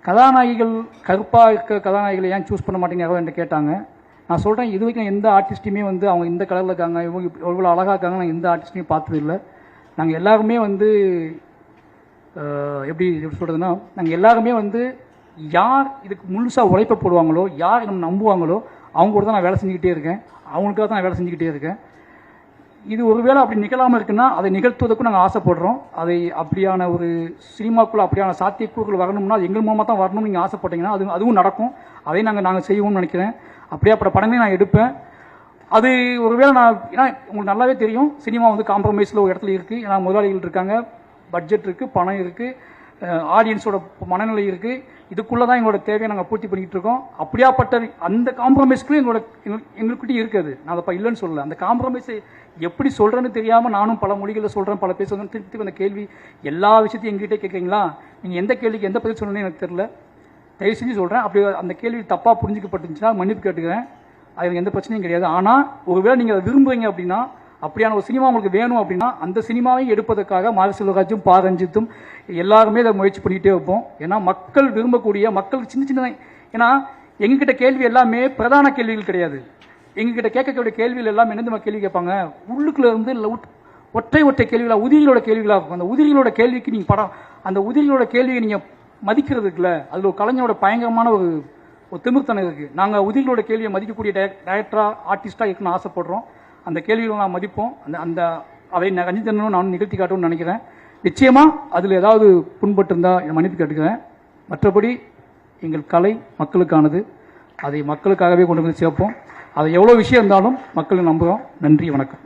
கதாநாயகிகள் கருப்பாக இருக்க கதாநாயகிகளை ஏன் சூஸ் பண்ண மாட்டேங்க என்று கேட்டாங்க. நான் சொல்கிறேன், இது வரைக்கும் எந்த ஆர்டிஸ்ட்டையுமே வந்து அவங்க இந்த கலரில் இருக்காங்க, இவங்க எவ்வளோ அழகாக இருக்காங்க, நான் எந்த ஆர்டிஸ்ட்டையும் பார்த்ததில்லை. நாங்கள் எல்லாருமே வந்து எப்படி சொல்கிறதுனா, நாங்கள் எல்லாருமே வந்து யார் இதுக்கு முழுசாக உழைப்ப போடுவாங்களோ, யார் நம்ம நம்புவாங்களோ அவங்க கூட தான் நான் வேலை செஞ்சுக்கிட்டே இருக்கேன். அவங்களுக்காக தான் நான் வேலை செஞ்சுக்கிட்டே இருக்கேன். இது ஒருவேளை அப்படி நிகழாமல் இருக்குன்னா அதை நிகழ்த்துவதற்கும் நாங்கள் ஆசைப்படுறோம். அதை அப்படியான ஒரு சினிமாக்குள்ளே அப்படியான சாத்தியக்கூறுகள் வரணும்னா அது எங்கள் மூலமாக தான் வரணும்னு நீங்கள் ஆசைப்பட்டீங்கன்னா அதுவும் நடக்கும். அதை நாங்கள் செய்வோம்னு நினைக்கிறேன். அப்படியாப்பட்ட படங்களே நான் எடுப்பேன். அது ஒருவேளை ஏன்னா உங்களுக்கு நல்லாவே தெரியும், சினிமா வந்து காம்ப்ரமைஸில் ஒரு இடத்துல இருக்குது. ஏன்னா முதலாளிகள் இருக்காங்க, பட்ஜெட் இருக்குது, பணம் இருக்குது, ஆடியன்ஸோட மனநிலை இருக்குது. இதுக்குள்ளே தான் எங்களோட தேவையை நாங்கள் பூர்த்தி பண்ணிக்கிட்டு இருக்கோம். அப்படியாப்பட்ட அந்த காம்ப்ரமைஸ்க்குள்ளே எங்களுக்கிட்டே இருக்குது. நான் அதை இல்லைன்னு சொல்லலை. அந்த காம்ப்ரமைஸை எப்படி சொல்கிறேன்னு தெரியாமல் நானும் பல மொழிகளில் சொல்கிறேன், பல பேர் சொல்கிறேன். திருப்பி அந்த கேள்வி எல்லா விஷயத்தையும் எங்ககிட்ட கேட்குறீங்களா, நீங்கள் எந்த கேள்விக்கு எந்த பதில் சொல்லணும்னு எனக்கு தெரியல. தயவு செஞ்சு சொல்கிறேன், அப்படி அந்த கேள்வி தப்பாக புரிஞ்சுக்கப்பட்டுருந்துச்சுன்னா மன்னிப்பு கேட்டுக்கிறேன். அது எனக்கு எந்த பிரச்சனையும் கிடையாது. ஆனால் ஒருவேளை நீங்கள் அதை விரும்புகிறீங்க அப்படின்னா, அப்படியான ஒரு சினிமா உங்களுக்கு வேணும் அப்படின்னா அந்த சினிமாவை எடுப்பதற்காக மாரி செல்வராஜும் பா ரஞ்சித்தும் எல்லாருமே அதை முயற்சி பண்ணிக்கிட்டே வைப்போம். ஏன்னா மக்கள் விரும்பக்கூடிய, மக்களுக்கு சின்ன சின்ன, ஏன்னா எங்ககிட்ட கேள்வி எல்லாமே பிரதான கேள்விகள் கிடையாது. எங்ககிட்ட கேட்கக்கூடிய கேள்விகள் எல்லாம் என்ன கேள்வி கேட்பாங்க, உள்ளுக்குள்ள இருந்து ஒற்றை கேள்விகளாக, உதிரிகளோட கேள்விகளாக இருக்கும். அந்த உதிரிகளோட கேள்விக்கு நீங்கள் படம், அந்த உதிரிகளோட கேள்வியை நீங்கள் மதிக்கிறது இருக்குல்ல, அதில் ஒரு கலைஞரோட பயங்கரமான ஒரு திமிர்த்தனம் இருக்குது. நாங்கள் உதிரிகளோட கேள்வியை மதிக்கக்கூடிய டைரக்டராக ஆர்டிஸ்டாக இருக்குன்னு ஆசைப்படுறோம். அந்த கேள்விகளை நான் மதிப்போம். அதை ரஞ்சித்தனும் நான் நிகழ்த்தி காட்டும்னு நினைக்கிறேன். நிச்சயமாக அதில் ஏதாவது புண்பட்டு இருந்தால் மன்னிப்பு கேட்டுக்கிறேன். மற்றபடி எங்கள் கலை மக்களுக்கானது. அதை மக்களுக்காகவே கொண்டு வந்து சேர்ப்போம். அது எவ்வளோ விஷயம் இருந்தாலும் மக்கள் நம்புகிறோம். நன்றி, வணக்கம்.